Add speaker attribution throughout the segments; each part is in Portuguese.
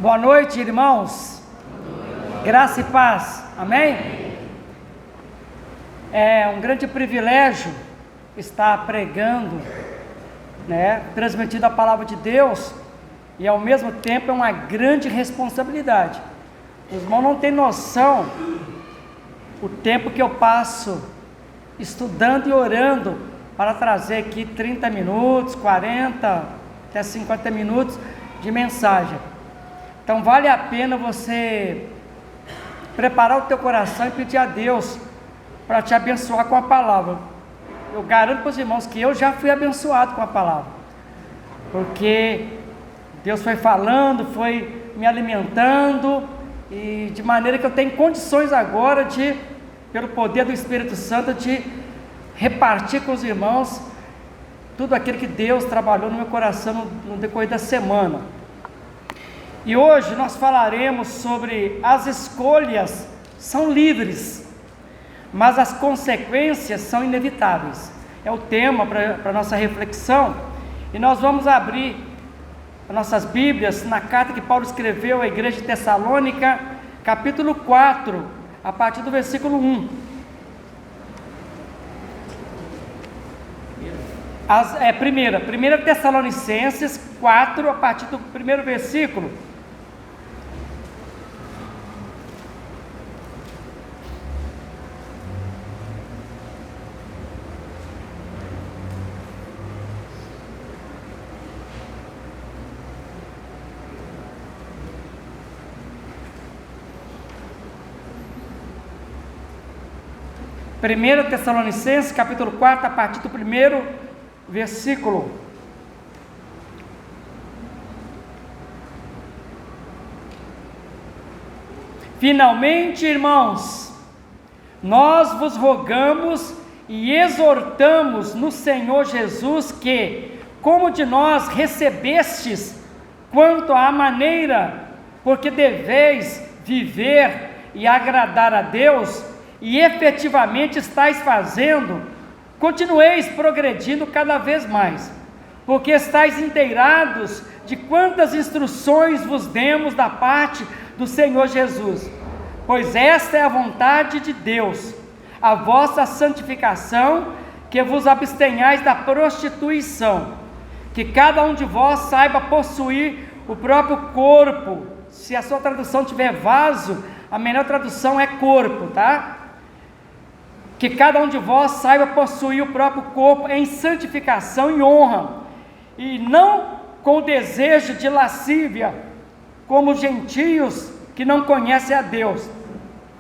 Speaker 1: Boa noite, irmãos. Graça e paz. Amém? É um grande privilégio estar pregando, transmitindo a palavra de Deus, e ao mesmo tempo é uma grande responsabilidade. Os irmãos não têm noção o tempo que eu passo estudando e orando para trazer aqui 30 minutos, 40, até 50 minutos de mensagem. Então vale a pena você preparar o teu coração e pedir a Deus para te abençoar com a palavra. Eu garanto para os irmãos que eu já fui abençoado com a palavra, porque Deus foi falando, foi me alimentando, e de maneira que eu tenho condições agora de, pelo poder do Espírito Santo, de repartir com os irmãos tudo aquilo que Deus trabalhou no meu coração no decorrer da semana. E hoje nós falaremos sobre as escolhas são livres, mas as consequências são inevitáveis. É o tema para a nossa reflexão, e nós vamos abrir as nossas Bíblias na carta que Paulo escreveu à igreja de Tessalônica, capítulo 4, a partir do versículo 1. Primeira Tessalonicenses 4, a partir do primeiro versículo. Primeira Tessalonicenses capítulo 4, a partir do primeiro versículo. Finalmente, irmãos, nós vos rogamos e exortamos no Senhor Jesus que, como de nós recebestes quanto à maneira, porque deveis viver e agradar a Deus, e efetivamente estáis fazendo, continueis progredindo cada vez mais, porque estáis inteirados de quantas instruções vos demos da parte do Senhor Jesus, pois esta é a vontade de Deus, a vossa santificação, que vos abstenhais da prostituição, que cada um de vós saiba possuir o próprio corpo. Se a sua tradução tiver vaso, a melhor tradução é corpo, tá? Que cada um de vós saiba possuir o próprio corpo em santificação e honra, e não com o desejo de lascívia, como os gentios que não conhecem a Deus,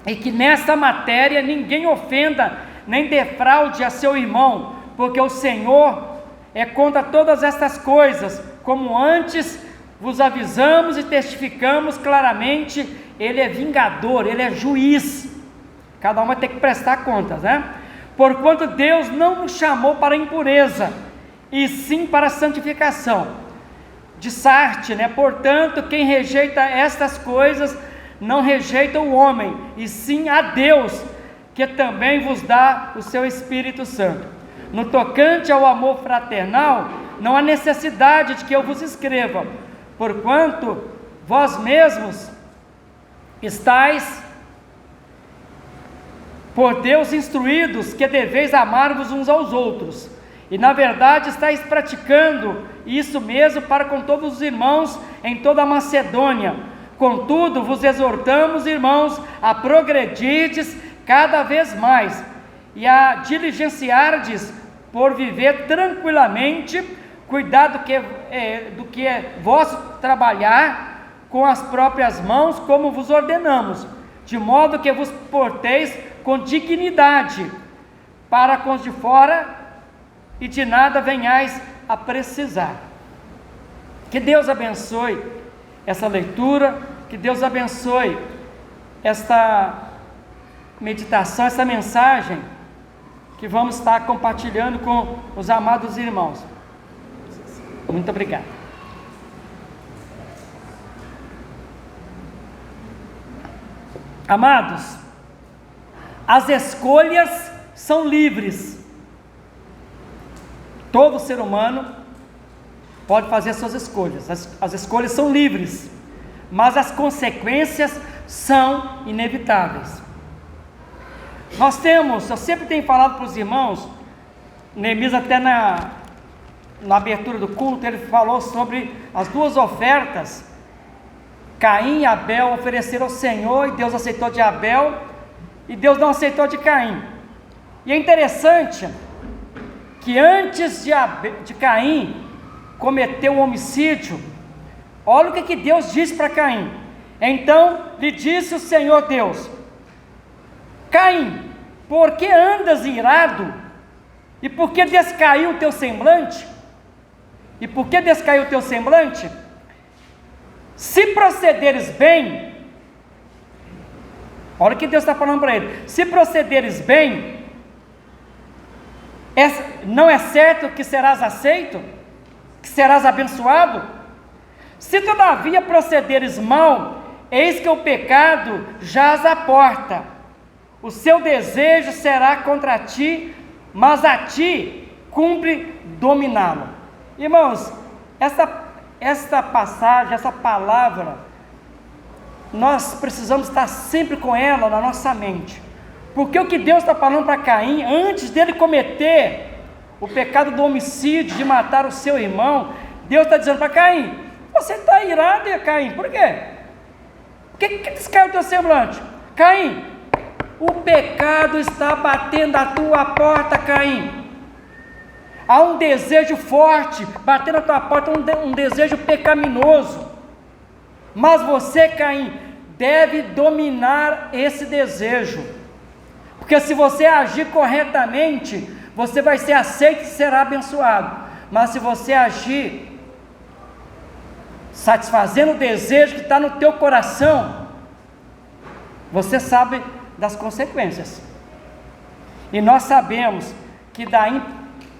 Speaker 1: e que nesta matéria ninguém ofenda nem defraude a seu irmão, porque o Senhor é contra todas estas coisas, como antes vos avisamos e testificamos claramente. Ele é vingador, ele é juiz. Cada um vai ter que prestar contas, Porquanto Deus não nos chamou para a impureza, e sim para a santificação. Dissarte, portanto, quem rejeita estas coisas, não rejeita o homem, e sim a Deus, que também vos dá o seu Espírito Santo. No tocante ao amor fraternal, não há necessidade de que eu vos escreva, porquanto vós mesmos estáis por Deus instruídos que deveis amar-vos uns aos outros, e na verdade estáis praticando isso mesmo para com todos os irmãos em toda a Macedônia. Contudo, vos exortamos, irmãos, a progredirdes cada vez mais, e a diligenciardes por viver tranquilamente, cuidar do que é vosso trabalhar com as próprias mãos, como vos ordenamos, de modo que vos porteis com dignidade para com os de fora, e de nada venhais a precisar. Que Deus abençoe essa leitura, que Deus abençoe esta meditação, essa mensagem que vamos estar compartilhando com os amados irmãos. Muito obrigado. Amados, as escolhas são livres. Todo ser humano pode fazer as suas escolhas. As escolhas são livres, mas as consequências são inevitáveis. Eu sempre tenho falado para os irmãos, Neemias até na abertura do culto, ele falou sobre as duas ofertas. Caim e Abel ofereceram ao Senhor, e Deus aceitou de Abel, e Deus não aceitou de Caim. E é interessante que antes de Caim cometer o homicídio, olha o que Deus disse para Caim. Então lhe disse o Senhor Deus: Caim, por que andas irado? E por que descaiu o teu semblante? E por que descaiu o teu semblante? Se procederes bem, olha o que Deus está falando para ele: se procederes bem, não é certo que serás aceito, que serás abençoado? Se todavia procederes mal, eis que o pecado jaz à porta, o seu desejo será contra ti, mas a ti cumpre dominá-lo. Irmãos, esta passagem, essa palavra, nós precisamos estar sempre com ela na nossa mente, porque o que Deus está falando para Caim, antes dele cometer o pecado do homicídio, de matar o seu irmão, Deus está dizendo para Caim: você está irado, Caim, por quê? Por que descaiu o teu semblante? Caim, o pecado está batendo a tua porta, Caim. Há um desejo forte batendo a tua porta, um desejo pecaminoso. Mas você, Caim, deve dominar esse desejo, porque se você agir corretamente, você vai ser aceito e será abençoado. Mas se você agir satisfazendo o desejo que está no teu coração, você sabe das consequências. E nós sabemos que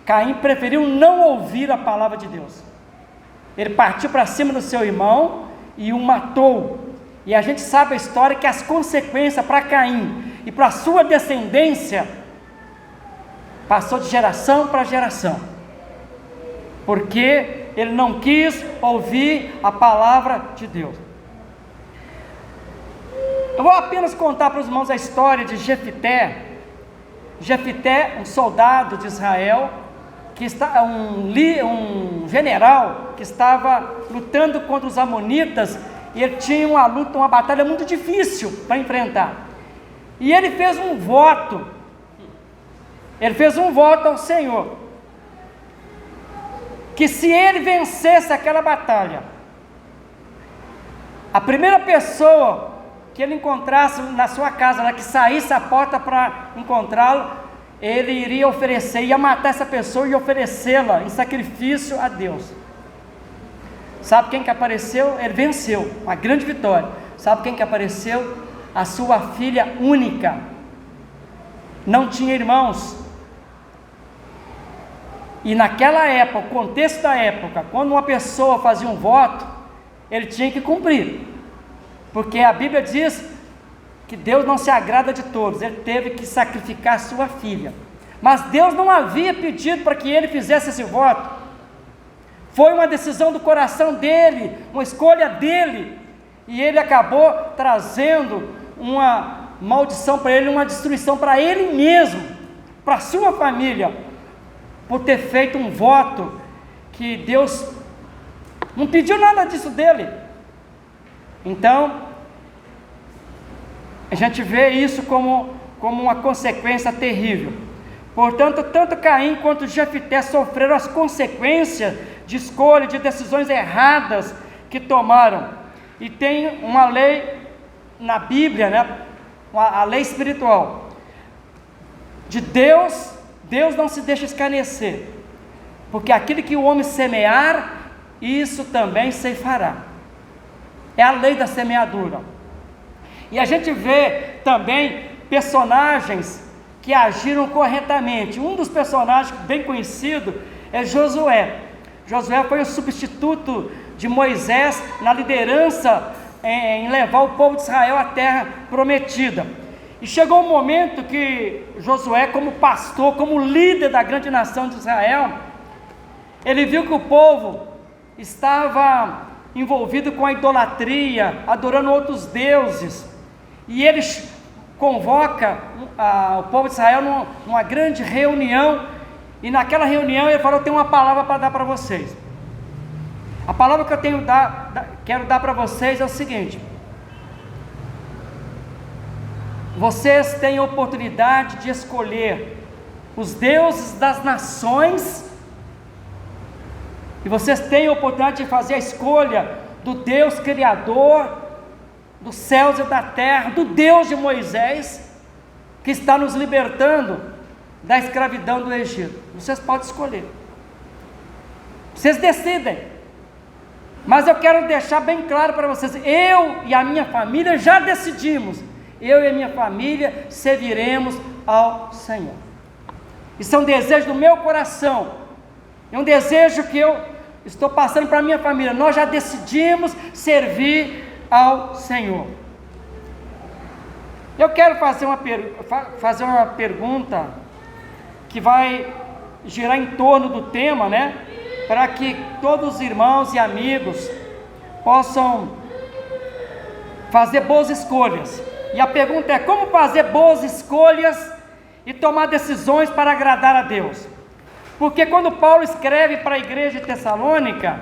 Speaker 1: Caim preferiu não ouvir a palavra de Deus. Ele partiu para cima do seu irmão e o matou. E a gente sabe a história, que as consequências para Caim e para a sua descendência passou de geração para geração, porque ele não quis ouvir a palavra de Deus. Eu vou apenas contar para os irmãos a história de Jefité. Jefité, um soldado de Israel, um general que estava lutando contra os amonitas, e ele tinha uma batalha muito difícil para enfrentar. E ele fez um voto. Ao Senhor, que se ele vencesse aquela batalha, a primeira pessoa que ele encontrasse na sua casa, que saísse à porta para encontrá-lo, ele iria oferecer, ia matar essa pessoa e oferecê-la em sacrifício a Deus. Sabe quem que apareceu? Ele venceu, uma grande vitória. Sabe quem que apareceu? A sua filha única. Não tinha irmãos. E naquela época, o contexto da época, quando uma pessoa fazia um voto, ele tinha que cumprir, porque a Bíblia diz que Deus não se agrada de todos. Ele teve que sacrificar a sua filha, mas Deus não havia pedido para que ele fizesse esse voto. Foi uma decisão do coração dele, uma escolha dele, e ele acabou trazendo uma maldição para ele, uma destruição para ele mesmo, para a sua família, por ter feito um voto que Deus não pediu nada disso dele. Então, a gente vê isso como uma consequência terrível. Portanto, tanto Caim quanto Jefité sofreram as consequências de escolha, de decisões erradas que tomaram. E tem uma lei na Bíblia, a lei espiritual de Deus. Deus não se deixa escarnecer, porque aquilo que o homem semear, isso também ceifará. É a lei da semeadura. E a gente vê também personagens que agiram corretamente. Um dos personagens bem conhecido é Josué. Josué foi o substituto de Moisés na liderança em levar o povo de Israel à terra prometida. E chegou um momento que Josué, como pastor, como líder da grande nação de Israel, ele viu que o povo estava envolvido com a idolatria, adorando outros deuses, e ele convoca o povo de Israel numa grande reunião, e naquela reunião ele falou: eu tenho uma palavra para dar para vocês. A palavra que eu quero dar para vocês é o seguinte: vocês têm a oportunidade de escolher os deuses das nações, e vocês têm a oportunidade de fazer a escolha do Deus Criador dos céus e da terra, do Deus de Moisés, que está nos libertando da escravidão do Egito. Vocês podem escolher, vocês decidem, mas eu quero deixar bem claro para vocês: eu e a minha família já decidimos, eu e a minha família serviremos ao Senhor. Isso é um desejo do meu coração, é um desejo que eu estou passando para a minha família. Nós já decidimos servir ao Senhor. Eu quero fazer uma pergunta que vai girar em torno do tema, né? Para que todos os irmãos e amigos possam fazer boas escolhas. E a pergunta é: como fazer boas escolhas e tomar decisões para agradar a Deus? Porque quando Paulo escreve para a igreja de Tessalônica,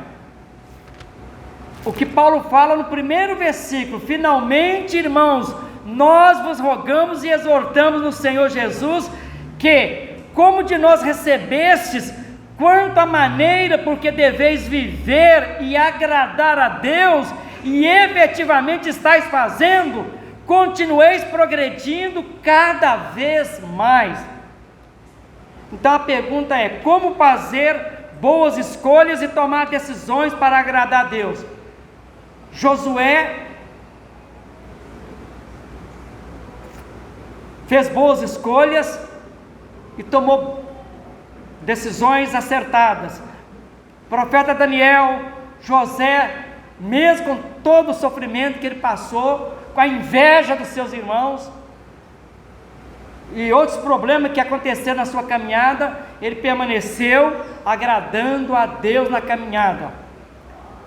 Speaker 1: o que Paulo fala no primeiro versículo: finalmente, irmãos, nós vos rogamos e exortamos no Senhor Jesus, que, como de nós recebestes, quanto à maneira porque deveis viver e agradar a Deus, e efetivamente estáis fazendo, continueis progredindo cada vez mais. Então a pergunta é: como fazer boas escolhas e tomar decisões para agradar a Deus? Josué fez boas escolhas e tomou decisões acertadas. O profeta Daniel, José, mesmo com todo o sofrimento que ele passou, com a inveja dos seus irmãos e outros problemas que aconteceram na sua caminhada, ele permaneceu agradando a Deus na caminhada.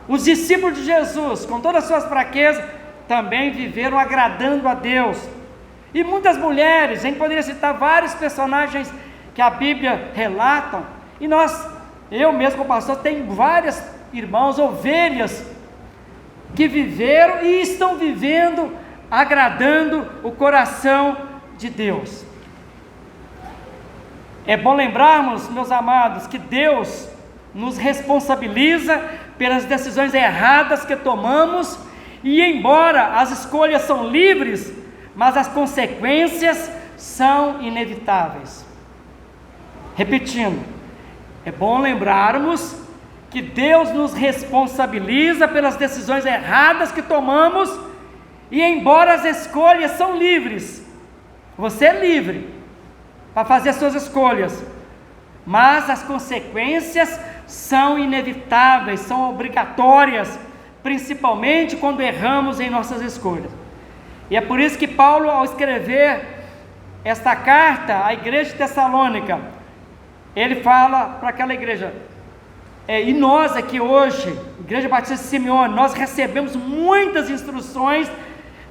Speaker 1: Os discípulos de Jesus, com todas as suas fraquezas, também viveram agradando a Deus. E muitas mulheres, a gente poderia citar vários personagens que a Bíblia relata, e eu mesmo como pastor, tenho vários irmãos, ovelhas, que viveram e estão vivendo, agradando o coração de Deus. É bom lembrarmos, meus amados, que Deus nos responsabiliza pelas decisões erradas que tomamos, e embora as escolhas são livres, mas as consequências são inevitáveis. Repetindo, é bom lembrarmos que Deus nos responsabiliza pelas decisões erradas que tomamos, e embora as escolhas são livres, você é livre para fazer as suas escolhas, mas as consequências são inevitáveis, são obrigatórias, principalmente quando erramos em nossas escolhas. E é por isso que Paulo, ao escrever esta carta à igreja de Tessalônica, ele fala para aquela igreja: e nós aqui hoje, Igreja Batista de Simeone, nós recebemos muitas instruções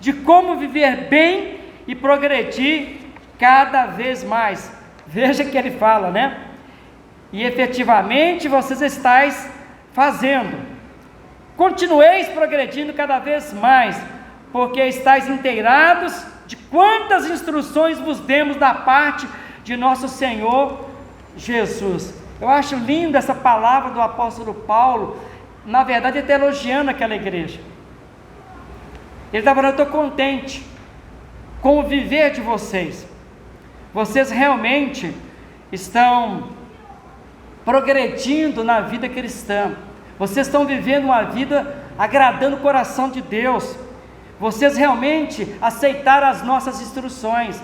Speaker 1: de como viver bem e progredir cada vez mais. Veja que ele fala, né? E efetivamente vocês estáis fazendo. Continueis progredindo cada vez mais, porque estáis inteirados de quantas instruções vos demos da parte de nosso Senhor Jesus. Eu acho linda essa palavra do apóstolo Paulo. Na verdade, ele está elogiando aquela igreja. Ele está falando: eu estou contente com o viver de vocês. Vocês realmente estão progredindo na vida cristã. Vocês estão vivendo uma vida agradando o coração de Deus. Vocês realmente aceitaram as nossas instruções.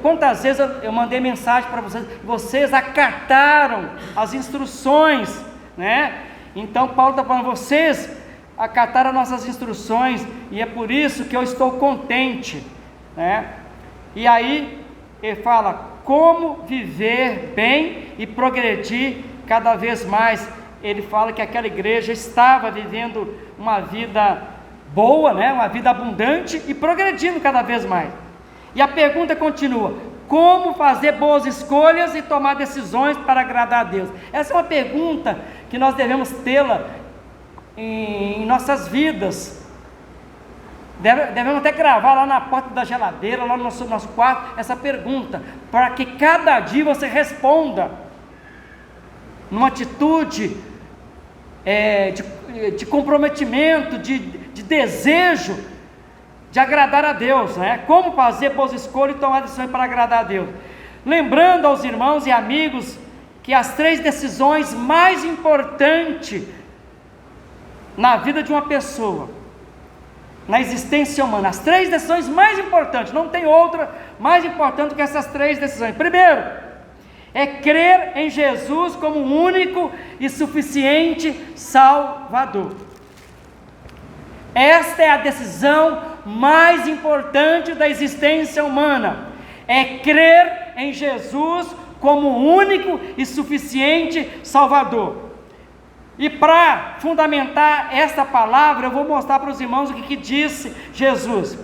Speaker 1: Quantas vezes eu mandei mensagem para vocês, vocês acataram as instruções, né? Então Paulo está falando: vocês acataram as nossas instruções, e é por isso que eu estou contente, né? E aí ele fala: como viver bem e progredir cada vez mais ele fala que aquela igreja estava vivendo uma vida boa, né? Uma vida abundante e progredindo cada vez mais. E a pergunta continua: como fazer boas escolhas e tomar decisões para agradar a Deus? Essa é uma pergunta que nós devemos tê-la em nossas vidas. Devemos até gravar lá na porta da geladeira, lá no nosso quarto, essa pergunta, para que cada dia você responda numa atitude de comprometimento, de desejo de agradar a Deus, né? Como fazer boas escolhas e tomar decisões para agradar a Deus. Lembrando aos irmãos e amigos que as 3 decisões mais importantes na vida de uma pessoa, na existência humana, as 3 decisões mais importantes, não tem outra mais importante do que essas 3 decisões. Primeiro, é crer em Jesus como o único e suficiente Salvador. Esta é a decisão mais importante da existência humana, é crer em Jesus como o único e suficiente Salvador. E para fundamentar esta palavra, eu vou mostrar para os irmãos o que disse Jesus: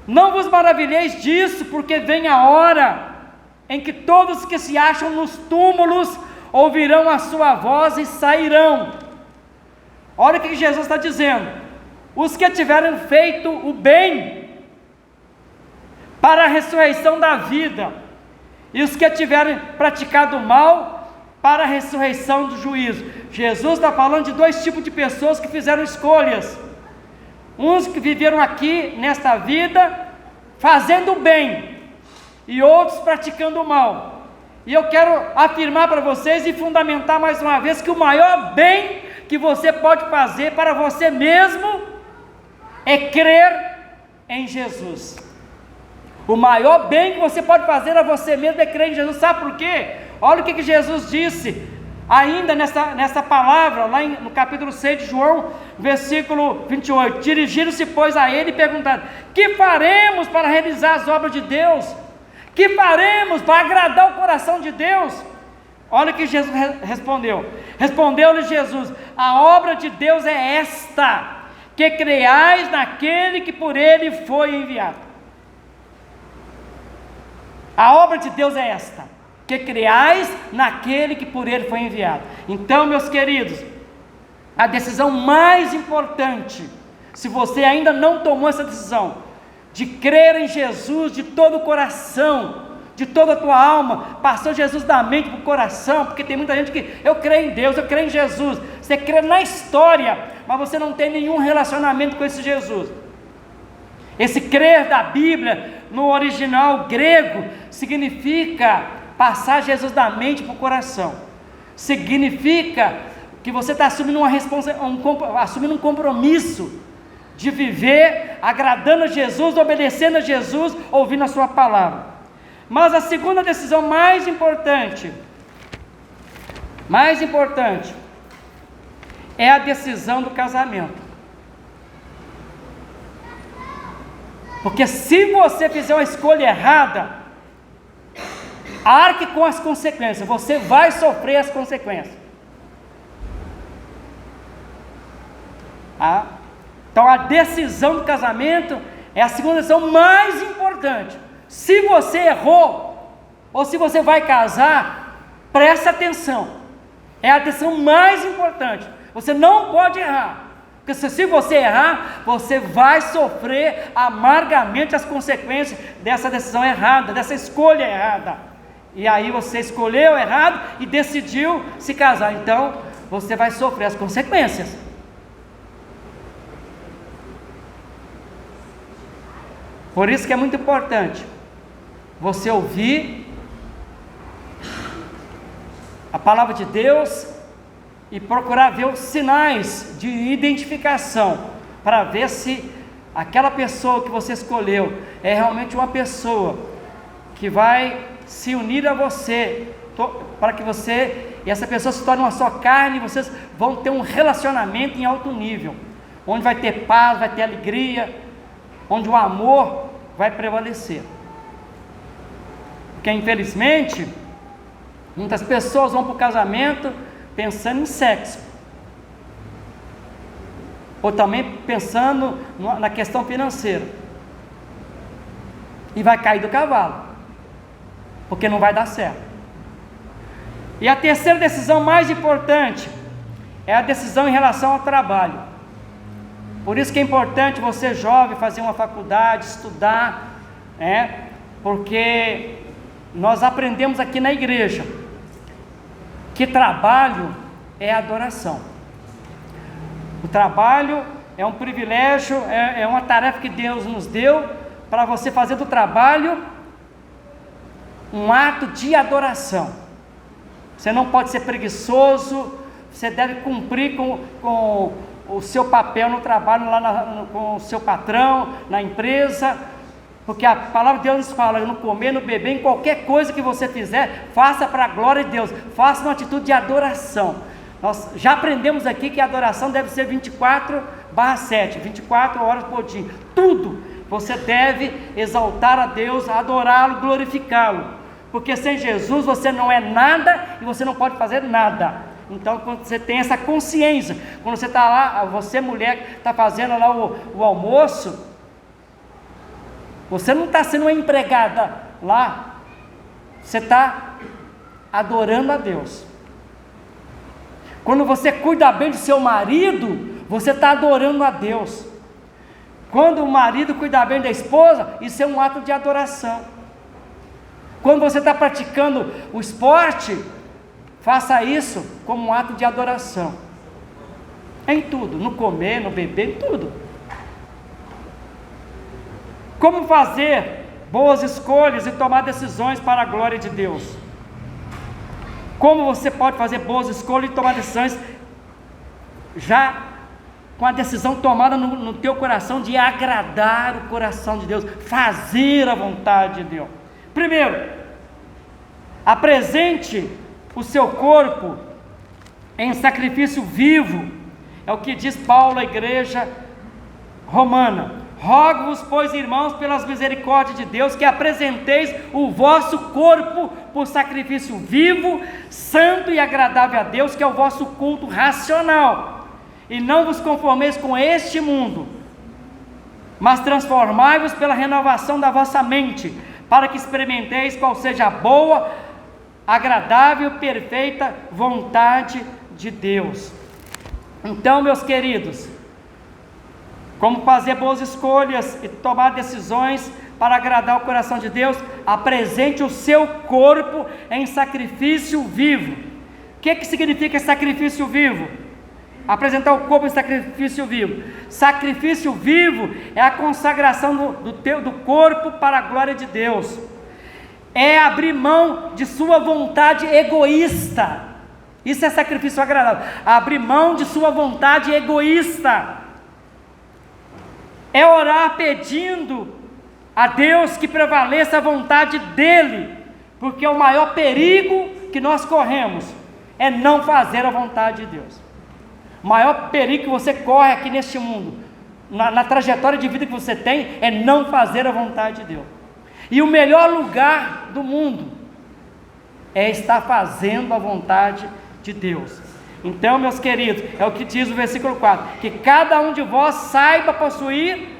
Speaker 1: não vos maravilheis disso, porque vem a hora em que todos que se acham nos túmulos ouvirão a sua voz e sairão. Olha o que Jesus está dizendo: os que tiverem feito o bem para a ressurreição da vida, e os que tiverem praticado o mal para a ressurreição do juízo. Jesus está falando de 2 tipos de pessoas que fizeram escolhas: uns que viveram aqui nesta vida fazendo o bem, e outros praticando o mal. E eu quero afirmar para vocês e fundamentar mais uma vez que o maior bem que você pode fazer para você mesmo é crer em Jesus. O maior bem que você pode fazer a você mesmo é crer em Jesus. Sabe por quê? Olha o que Jesus disse ainda nessa palavra, lá no capítulo 6 de João, versículo 28. Dirigiram-se, pois, a ele e perguntaram: que faremos para realizar as obras de Deus? Que faremos para agradar o coração de Deus? Olha o que Jesus respondeu. Respondeu-lhe Jesus: a obra de Deus é esta, que creais naquele que por ele foi enviado. A obra de Deus é esta, que creais naquele que por ele foi enviado. Então, meus queridos, a decisão mais importante, se você ainda não tomou essa decisão, de crer em Jesus de todo o coração, de toda a tua alma, passou Jesus da mente para o coração, porque tem muita gente que, eu creio em Deus, eu creio em Jesus, você crê na história, mas você não tem nenhum relacionamento com esse Jesus. Esse crer da Bíblia, no original grego, significa passar Jesus da mente para o coração, significa que você está assumindo assumindo um compromisso de viver agradando a Jesus, obedecendo a Jesus, ouvindo a sua palavra. Mas a segunda decisão mais importante é a decisão do casamento. Porque se você fizer uma escolha errada, arque com as consequências, você vai sofrer as consequências. Então a decisão do casamento é a segunda decisão mais importante. Se você errou, ou se você vai casar, preste atenção, é a decisão mais importante. Você não pode errar, porque se você errar, você vai sofrer amargamente as consequências dessa decisão errada, dessa escolha errada. E aí você escolheu errado e decidiu se casar, então você vai sofrer as consequências. Por isso que é muito importante você ouvir a palavra de Deus e procurar ver os sinais de identificação, para ver se aquela pessoa que você escolheu é realmente uma pessoa que vai se unir a você, para que você e essa pessoa se torne uma só carne, e vocês vão ter um relacionamento em alto nível, onde vai ter paz, vai ter alegria, onde o amor vai prevalecer. Porque infelizmente muitas pessoas vão para o casamento pensando em sexo, ou também pensando na questão financeira, e vai cair do cavalo, porque não vai dar certo. E a terceira decisão mais importante é a decisão em relação ao trabalho. Por isso que é importante você, jovem, fazer uma faculdade, estudar, porque nós aprendemos aqui na igreja que trabalho é adoração. O trabalho é um privilégio, é uma tarefa que Deus nos deu para você fazer do trabalho um ato de adoração. Você não pode ser preguiçoso, você deve cumprir com o seu papel no trabalho, lá com o seu patrão, na empresa, porque a palavra de Deus nos fala, no comer, no beber, em qualquer coisa que você fizer, faça para a glória de Deus, faça uma atitude de adoração. Nós já aprendemos aqui que a adoração deve ser 24/7, 24 horas por dia, tudo, você deve exaltar a Deus, adorá-lo, glorificá-lo, porque sem Jesus você não é nada e você não pode fazer nada. Então, quando você tem essa consciência, quando você está lá, você mulher está fazendo lá o almoço, você não está sendo uma empregada lá, você está adorando a Deus. Quando você cuida bem do seu marido, você está adorando a Deus. Quando o marido cuida bem da esposa, isso é um ato de adoração. Quando você está praticando o esporte, faça isso como um ato de adoração. Em tudo, no comer, no beber, em tudo. Como fazer boas escolhas e tomar decisões para a glória de Deus? Como você pode fazer boas escolhas e tomar decisões já com a decisão tomada no teu coração de agradar o coração de Deus, fazer a vontade de Deus? Primeiro, apresente o seu corpo em sacrifício vivo, é o que diz Paulo à igreja romana. Rogo-vos, pois, irmãos, pelas misericórdias de Deus, que apresenteis o vosso corpo por sacrifício vivo, santo e agradável a Deus, que é o vosso culto racional, e não vos conformeis com este mundo, mas transformai-vos pela renovação da vossa mente, para que experimenteis qual seja a boa, agradável e perfeita vontade de Deus. Então, meus queridos, como fazer boas escolhas e tomar decisões para agradar o coração de Deus? Apresente o seu corpo em sacrifício vivo. O que significa sacrifício vivo? Apresentar o corpo em sacrifício vivo. Sacrifício vivo é a consagração do corpo para a glória de Deus. É abrir mão de sua vontade egoísta. Isso é sacrifício agradável. Abrir mão de sua vontade egoísta. É orar pedindo a Deus que prevaleça a vontade dEle, porque o maior perigo que nós corremos é não fazer a vontade de Deus. O maior perigo que você corre aqui neste mundo, na trajetória de vida que você tem, é não fazer a vontade de Deus. E o melhor lugar do mundo é estar fazendo a vontade de Deus. Então, meus queridos, é o que diz o versículo 4, que cada um de vós saiba possuir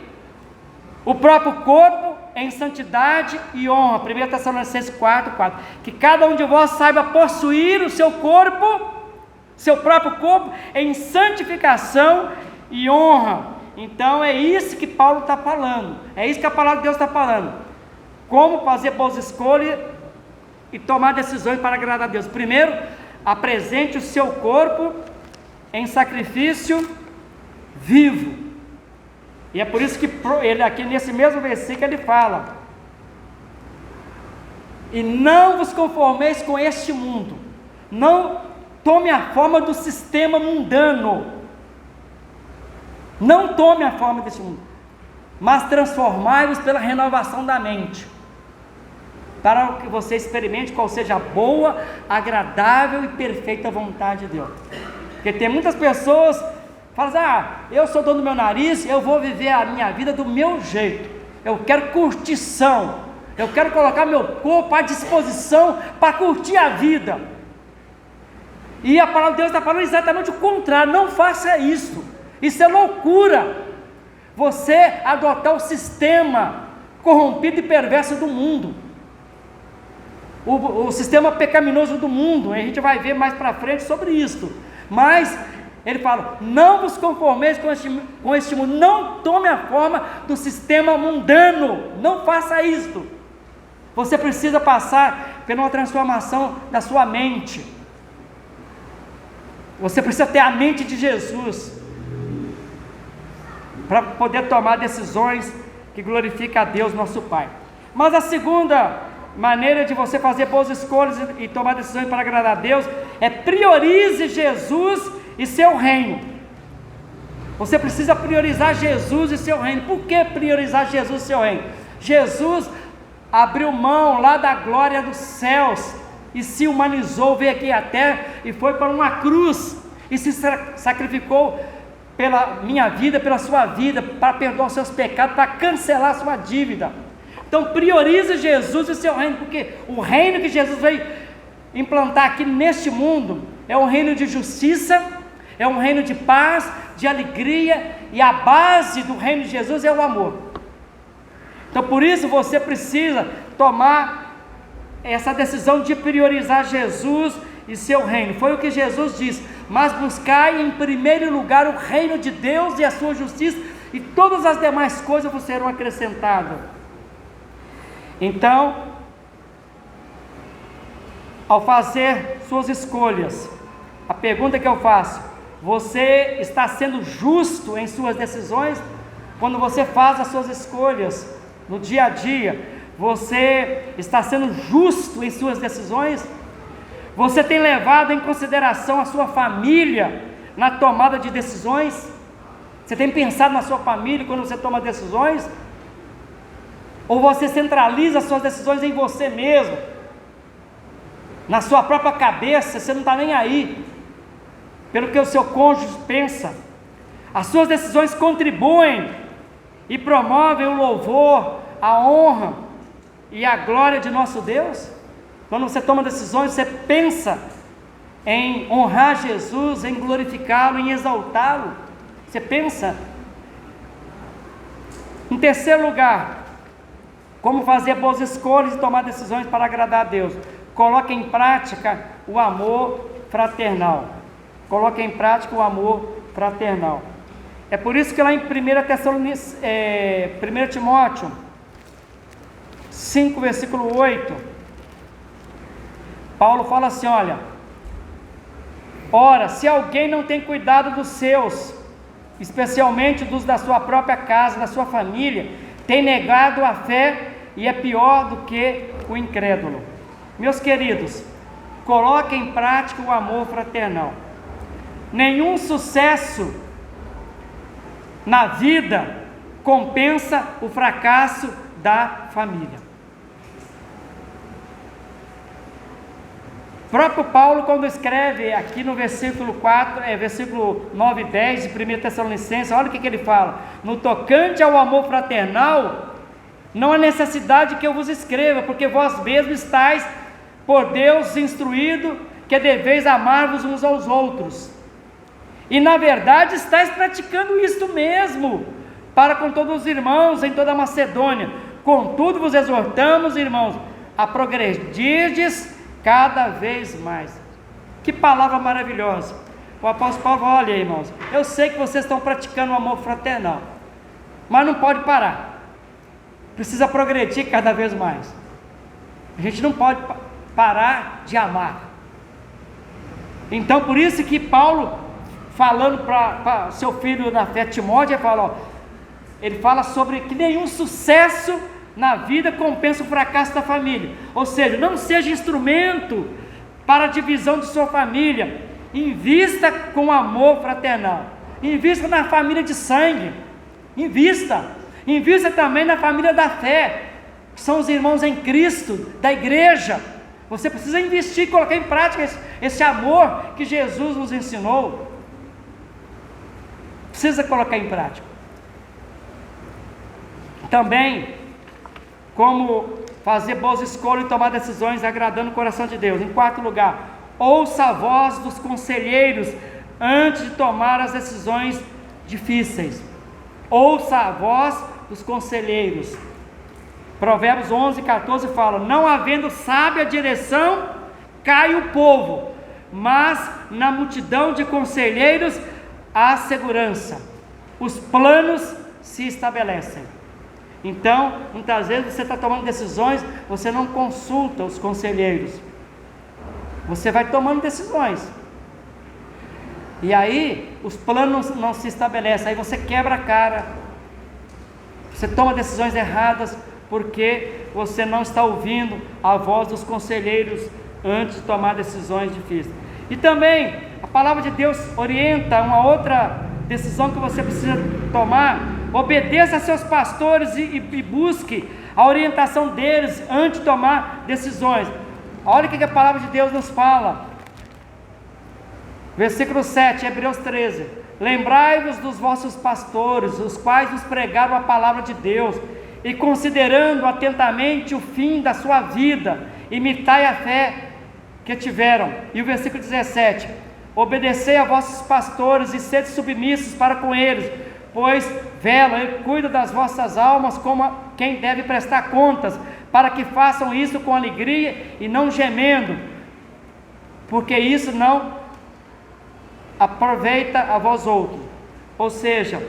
Speaker 1: o próprio corpo em santidade e honra. 1 Tessalonicenses 4:4, que cada um de vós saiba possuir o seu corpo, seu próprio corpo, em santificação e honra. Então é isso que Paulo está falando, é isso que a palavra de Deus está falando, como fazer boas escolhas e tomar decisões para agradar a Deus. Primeiro, apresente o seu corpo em sacrifício vivo. E é por isso que ele aqui nesse mesmo versículo ele fala: e não vos conformeis com este mundo, não tome a forma do sistema mundano, não tome a forma deste mundo, mas transformai-vos pela renovação da mente, para que você experimente qual seja a boa, agradável e perfeita vontade de Deus. Porque tem muitas pessoas que falam assim: eu sou dono do meu nariz, eu vou viver a minha vida do meu jeito, eu quero curtição, eu quero colocar meu corpo à disposição para curtir a vida. E a palavra de Deus está falando exatamente o contrário. Não faça isso. Isso é loucura. Você adotar o sistema corrompido e perverso do mundo. O sistema pecaminoso do mundo. A gente vai ver mais para frente sobre isso. Mas ele fala: não vos conformeis com este mundo. Não tome a forma do sistema mundano. Não faça isso. Você precisa passar por uma transformação da sua mente. Você precisa ter a mente de Jesus para poder tomar decisões que glorificam a Deus, nosso Pai. Mas a segunda maneira de você fazer boas escolhas e tomar decisões para agradar a Deus é: priorize Jesus e seu reino. Você precisa priorizar Jesus e seu reino. Por que priorizar Jesus e seu reino? Jesus abriu mão lá da glória dos céus e se humanizou, veio aqui à terra e foi para uma cruz e se sacrificou pela minha vida, pela sua vida, para perdoar os seus pecados, para cancelar a sua dívida. Então priorize Jesus e seu reino, porque o reino que Jesus veio implantar aqui neste mundo é um reino de justiça, é um reino de paz, de alegria, e a base do reino de Jesus é o amor. Então por isso você precisa tomar essa decisão de priorizar Jesus e seu reino. Foi o que Jesus disse: mas buscai em primeiro lugar o reino de Deus e a sua justiça, e todas as demais coisas vos serão acrescentadas. Então, ao fazer suas escolhas, a pergunta que eu faço: você está sendo justo em suas decisões? Quando você faz as suas escolhas no dia a dia, você está sendo justo em suas decisões? Você tem levado em consideração a sua família na tomada de decisões? Você tem pensado na sua família quando você toma decisões? Ou você centraliza as suas decisões em você mesmo, na sua própria cabeça? Você não está nem aí pelo que o seu cônjuge pensa. As suas decisões contribuem e promovem o louvor, a honra e a glória de nosso Deus? Quando você toma decisões, você pensa em honrar Jesus, em glorificá-lo, em exaltá-lo. Você pensa. Em terceiro lugar, como fazer boas escolhas e tomar decisões para agradar a Deus? Coloque em prática o amor fraternal. Coloque em prática o amor fraternal. É por isso que lá em 1 Timóteo 5, versículo 8, Paulo fala assim: olha, ora, se alguém não tem cuidado dos seus, especialmente dos da sua própria casa, da sua família, tem negado a fé e é pior do que o incrédulo. Meus queridos, coloque em prática o amor fraternal. Nenhum sucesso na vida compensa o fracasso da família. O próprio Paulo, quando escreve aqui no versículo 9 e 10 de 1 Tessalonicenses, olha o que ele fala: no tocante ao amor fraternal, não há necessidade que eu vos escreva, porque vós mesmos estáis por Deus instruído que deveis amar-vos uns aos outros, e na verdade estáis praticando isto mesmo, para com todos os irmãos em toda a Macedônia. Contudo vos exortamos, irmãos, a progredirdes cada vez mais. Que palavra maravilhosa. O apóstolo Paulo fala: olha, irmãos, eu sei que vocês estão praticando o amor fraternal, mas não pode parar, precisa progredir cada vez mais. A gente não pode parar de amar. Então por isso que Paulo, falando para seu filho da fé Timóteo, ele fala sobre que nenhum sucesso na vida compensa o fracasso da família. Ou seja, não seja instrumento para a divisão de sua família. Invista com amor fraternal. Invista na família de sangue. Invista também na família da fé, que são os irmãos em Cristo, da igreja. Você precisa investir, colocar em prática esse amor que Jesus nos ensinou. Precisa colocar em prática. Também, como fazer boas escolhas e tomar decisões agradando o coração de Deus. Em quarto lugar, ouça a voz dos conselheiros antes de tomar as decisões difíceis. Ouça a voz dos conselheiros. Provérbios 11:14 fala: não havendo sábia direção, cai o povo, mas na multidão de conselheiros há segurança. Os planos se estabelecem. Então, muitas vezes você está tomando decisões, você não consulta os conselheiros, você vai tomando decisões, e aí os planos não se estabelecem, aí você quebra a cara, você toma decisões erradas, porque você não está ouvindo a voz dos conselheiros antes de tomar decisões difíceis. E também a palavra de Deus orienta uma outra decisão que você precisa tomar. Obedeça a seus pastores e busque a orientação deles antes de tomar decisões. Olha o que a palavra de Deus nos fala. Versículo 7, Hebreus 13: lembrai-vos dos vossos pastores, os quais nos pregaram a palavra de Deus, e considerando atentamente o fim da sua vida, imitai a fé que tiveram. E o versículo 17: obedecei a vossos pastores e sede submissos para com eles, pois velam e cuidam das vossas almas como quem deve prestar contas, para que façam isso com alegria e não gemendo, porque isso não aproveita a vós outros. Ou seja,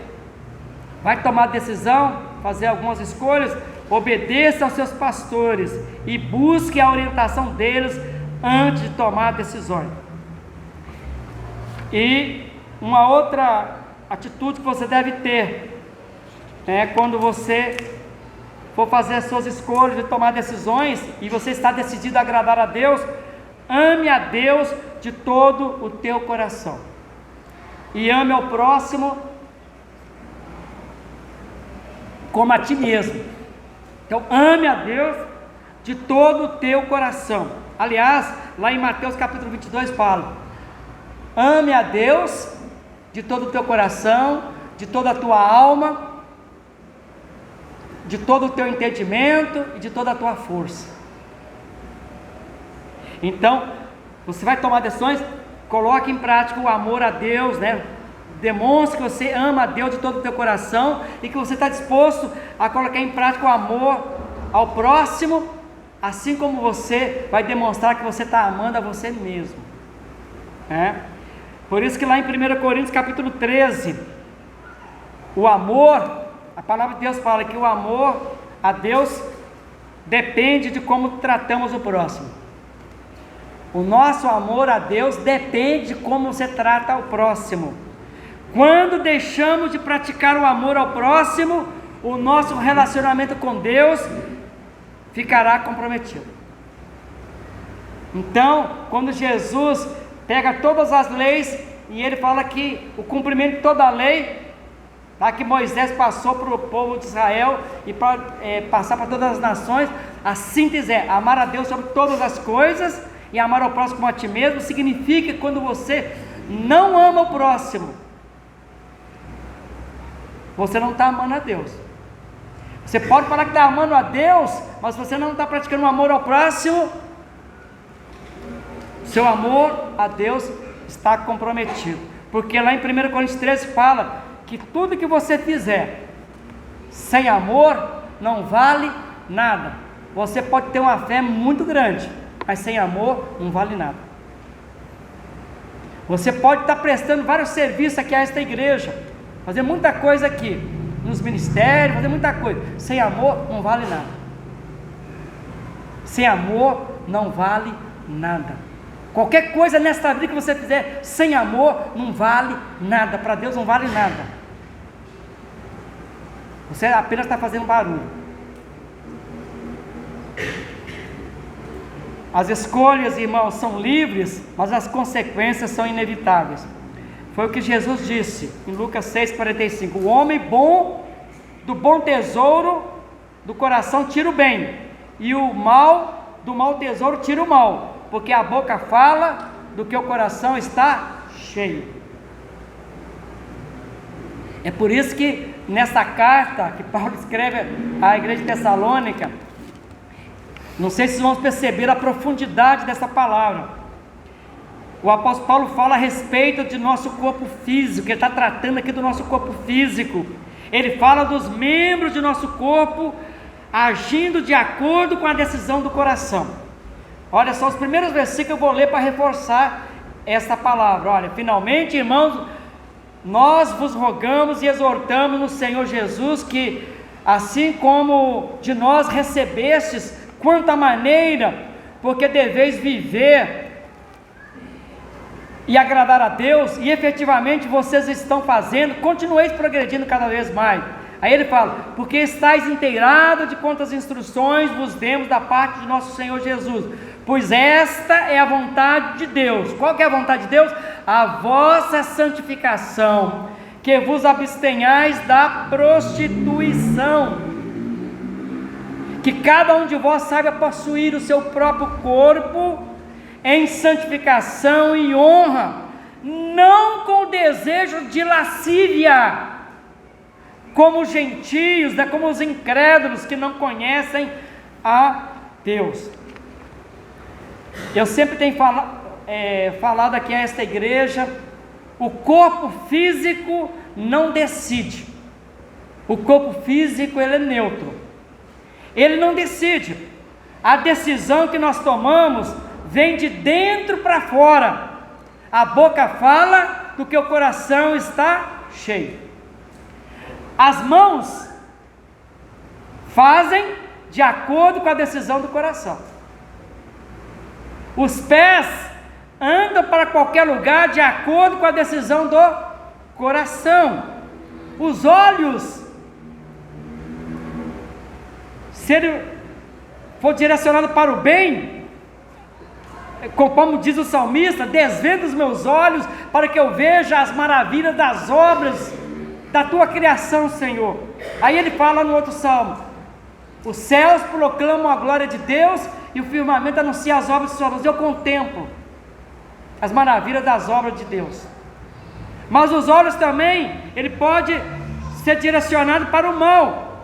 Speaker 1: vai tomar decisão, fazer algumas escolhas, obedeça aos seus pastores e busque a orientação deles antes de tomar decisões. E uma outra atitude que você deve ter é quando você for fazer as suas escolhas e tomar decisões, e você está decidido a agradar a Deus, ame a Deus de todo o teu coração, e ame ao próximo como a ti mesmo. Então ame a Deus de todo o teu coração. Aliás, lá em Mateus capítulo 22 fala: ame a Deus de todo o teu coração, de toda a tua alma, de todo o teu entendimento e de toda a tua força. Então, você vai tomar decisões, coloque em prática o amor a Deus, né? Demonstre que você ama a Deus de todo o teu coração e que você está disposto a colocar em prática o amor ao próximo, assim como você vai demonstrar que você está amando a você mesmo, né? Por isso que lá em 1 Coríntios capítulo 13, o amor, a palavra de Deus fala que o amor a Deus depende de como tratamos o próximo. O nosso amor a Deus depende de como você trata o próximo. Quando deixamos de praticar o amor ao próximo, o nosso relacionamento com Deus ficará comprometido. Então, quando Jesus pega todas as leis e ele fala que o cumprimento de toda a lei, tá, que Moisés passou para o povo de Israel e para passar para todas as nações, a síntese é amar a Deus sobre todas as coisas e amar ao próximo como a ti mesmo. Significa que quando você não ama o próximo, você não está amando a Deus. Você pode falar que está amando a Deus, mas você não está praticando o amor ao próximo, seu amor a Deus está comprometido. Porque lá em 1 Coríntios 13 fala que tudo que você fizer sem amor não vale nada. Você pode ter uma fé muito grande, mas sem amor não vale nada. Você pode estar prestando vários serviços aqui a esta igreja, fazer muita coisa aqui, nos ministérios, fazer muita coisa, sem amor não vale nada. Sem amor não vale nada. Qualquer coisa nesta vida que você fizer sem amor não vale nada, para Deus não vale nada. Você apenas está fazendo barulho. As escolhas, irmãos, são livres, mas as consequências são inevitáveis. Foi o que Jesus disse em Lucas 6,45: o homem bom, do bom tesouro do coração tira o bem, e o mal, do mau tesouro tira o mal, porque a boca fala do que o coração está cheio. É por isso que nessa carta que Paulo escreve à igreja de Tessalônica, não sei se vocês vão perceber a profundidade dessa palavra. O apóstolo Paulo fala a respeito de nosso corpo físico, ele está tratando aqui do nosso corpo físico. Ele fala dos membros de nosso corpo agindo de acordo com a decisão do coração. Olha só, os primeiros versículos eu vou ler para reforçar esta palavra. Olha, finalmente, irmãos, nós vos rogamos e exortamos no Senhor Jesus que, assim como de nós recebestes, quanta maneira, porque deveis viver e agradar a Deus, e efetivamente vocês estão fazendo, continueis progredindo cada vez mais. Aí ele fala, porque estáis inteirados de quantas instruções vos demos da parte de nosso Senhor Jesus, pois esta é a vontade de Deus. Qual que é a vontade de Deus? A vossa santificação, que vos abstenhais da prostituição, que cada um de vós saiba possuir o seu próprio corpo em santificação e honra, não com o desejo de lascívia, como os gentios, como os incrédulos que não conhecem a Deus. Eu sempre tenho falado aqui a esta igreja, o corpo físico não decide, o corpo físico ele é neutro, ele não decide, a decisão que nós tomamos vem de dentro para fora, a boca fala do que o coração está cheio. As mãos fazem de acordo com a decisão do coração. Os pés andam para qualquer lugar de acordo com a decisão do coração. Os olhos, se ele for direcionado para o bem, como diz o salmista, desvenda os meus olhos para que eu veja as maravilhas das obras da tua criação, Senhor. Aí ele fala no outro salmo, os céus proclamam a glória de Deus e o firmamento anuncia as obras de suas mãos. Eu contemplo as maravilhas das obras de Deus. Mas os olhos também, ele pode ser direcionado para o mal,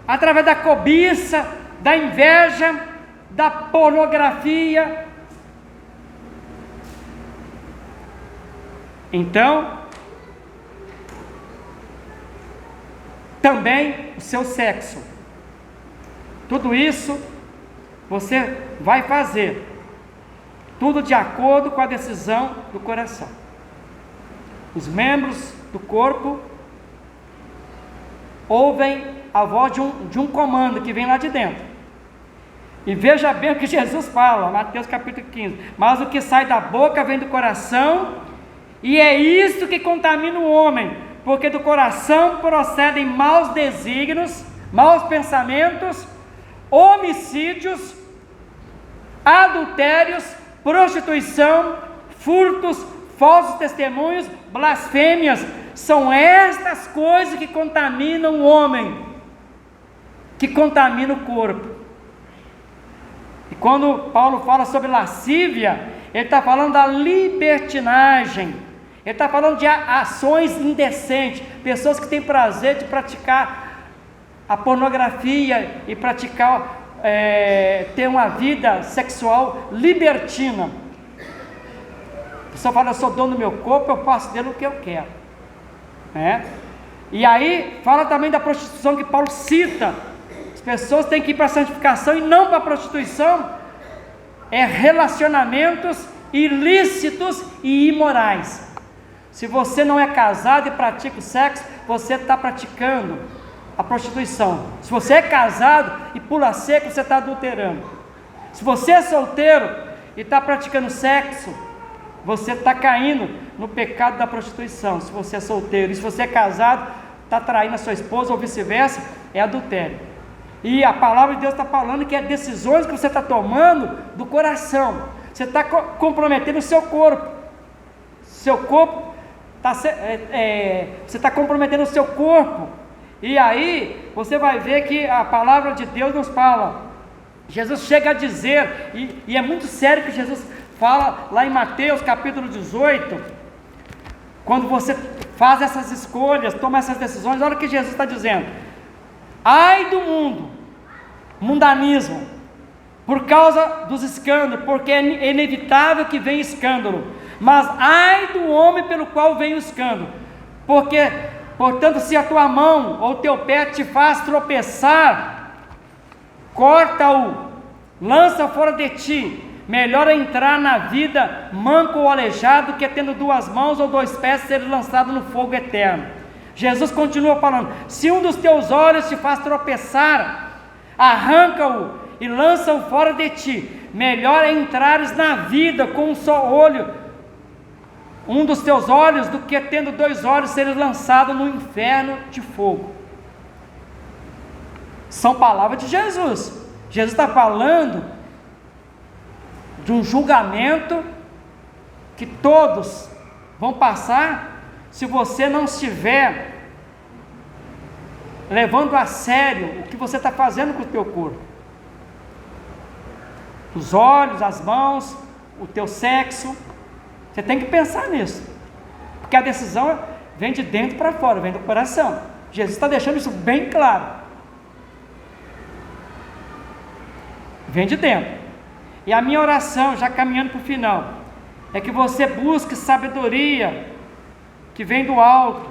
Speaker 1: através da cobiça, da inveja, da pornografia. Então, também o seu sexo, tudo isso você vai fazer, tudo de acordo com a decisão do coração. Os membros do corpo ouvem a voz de um comando que vem lá de dentro. E veja bem o que Jesus fala, Mateus capítulo 15, mas o que sai da boca vem do coração, e é isso que contamina o homem, porque do coração procedem maus desígnios, maus pensamentos, homicídios, adultérios, prostituição, furtos, falsos testemunhos, blasfêmias. São estas coisas que contaminam o homem, que contaminam o corpo. E quando Paulo fala sobre lascívia, ele está falando da libertinagem, ele está falando de ações indecentes, pessoas que têm prazer de praticar a pornografia e praticar, ter uma vida sexual libertina. A pessoa fala, eu sou dono do meu corpo, eu faço dele o que eu quero, né? E aí fala também da prostituição que Paulo cita. As pessoas têm que ir para a santificação e não para a prostituição, relacionamentos ilícitos e imorais. Se você não é casado e pratica o sexo, você está praticando a prostituição. Se você é casado e pula seco, você está adulterando. Se você é solteiro e está praticando sexo, você está caindo no pecado da prostituição. Se você é solteiro, e se você é casado, está traindo a sua esposa ou vice-versa, é adultério. E a palavra de Deus está falando que é decisões que você está tomando do coração. Você está comprometendo o seu corpo. Seu corpo você está comprometendo o seu corpo. E aí você vai ver que a palavra de Deus nos fala. Jesus chega a dizer, e é muito sério que Jesus fala lá em Mateus capítulo 18, quando você faz essas escolhas, toma essas decisões, olha o que Jesus está dizendo: ai do mundo, mundanismo, por causa dos escândalos, porque é inevitável que venha escândalo, mas ai do homem pelo qual vem o escândalo, porque, portanto, se a tua mão ou teu pé te faz tropeçar, corta-o, lança fora de ti. Melhor é entrar na vida manco ou aleijado, que tendo duas mãos ou dois pés ser lançado no fogo eterno. Jesus continua falando: se um dos teus olhos te faz tropeçar, arranca-o e lança-o fora de ti. Melhor é entrares na vida com um só olho, um dos teus olhos, do que tendo dois olhos seres lançado no inferno de fogo. São palavras de Jesus. Jesus está falando de um julgamento que todos vão passar, se você não estiver levando a sério o que você está fazendo com o teu corpo, os olhos, as mãos, o teu sexo. Você tem que pensar nisso, porque a decisão vem de dentro para fora, vem do coração. Jesus está deixando isso bem claro, vem de dentro. E a minha oração, já caminhando para o final, é que você busque sabedoria que vem do alto,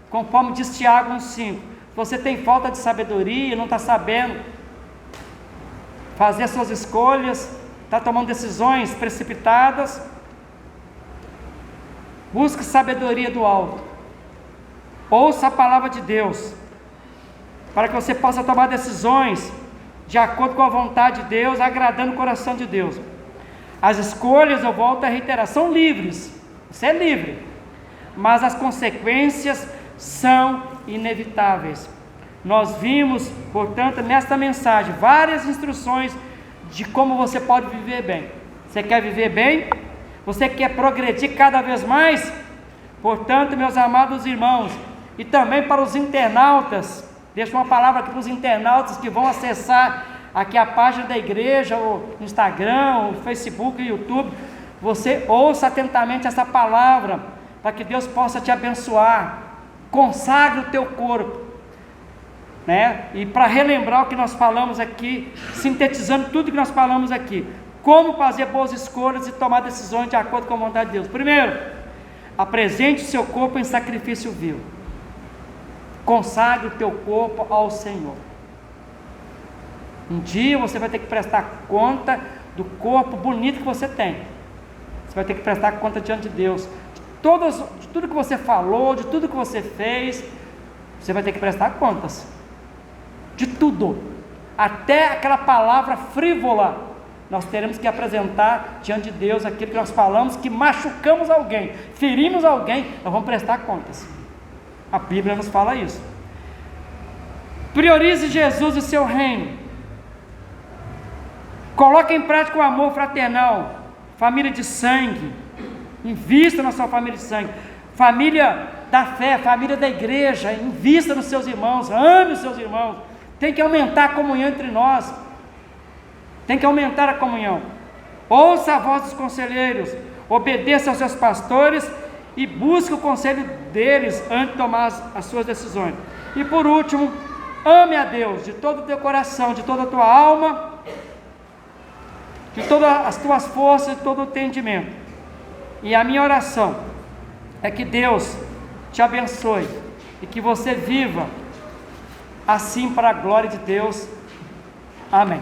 Speaker 1: conforme diz Tiago 1,5. Você tem falta de sabedoria, não está sabendo fazer as suas escolhas, está tomando decisões precipitadas, busque sabedoria do alto, ouça a palavra de Deus, para que você possa tomar decisões de acordo com a vontade de Deus, agradando o coração de Deus. As escolhas, eu volto a reiterar, são livres, você é livre, mas as consequências são inevitáveis. Nós vimos, portanto, nesta mensagem, várias instruções de como você pode viver bem. Você quer viver bem? Você quer progredir cada vez mais? Portanto, meus amados irmãos, e também para os internautas, deixo uma palavra aqui para os internautas que vão acessar aqui a página da igreja, o Instagram, o Facebook, o YouTube. Você ouça atentamente essa palavra, para que Deus possa te abençoar. Consagre o teu corpo, né? E para relembrar o que nós falamos aqui, sintetizando tudo que nós falamos aqui, como fazer boas escolhas e tomar decisões de acordo com a vontade de Deus. Primeiro, apresente o seu corpo em sacrifício vivo. Consagre o teu corpo ao Senhor. Um dia você vai ter que prestar conta do corpo bonito que você tem. Você vai ter que prestar conta diante de Deus. De tudo que você falou, de tudo que você fez, você vai ter que prestar contas. De tudo. Até aquela palavra frívola, nós teremos que apresentar diante de Deus aquilo que nós falamos, que machucamos alguém, ferimos alguém, nós vamos prestar contas. A Bíblia nos fala isso. Priorize Jesus e seu reino. Coloque em prática o amor fraternal. Família de sangue. Invista na sua família de sangue. Família da fé, família da igreja. Invista nos seus irmãos. Ame os seus irmãos. Tem que aumentar a comunhão entre nós. Tem que aumentar a comunhão. Ouça a voz dos conselheiros. Obedeça aos seus pastores e busque o conselho deles antes de tomar as suas decisões. E por último, ame a Deus de todo o teu coração, de toda a tua alma, de todas as tuas forças, de todo o entendimento. E a minha oração é que Deus te abençoe e que você viva assim para a glória de Deus. Amém.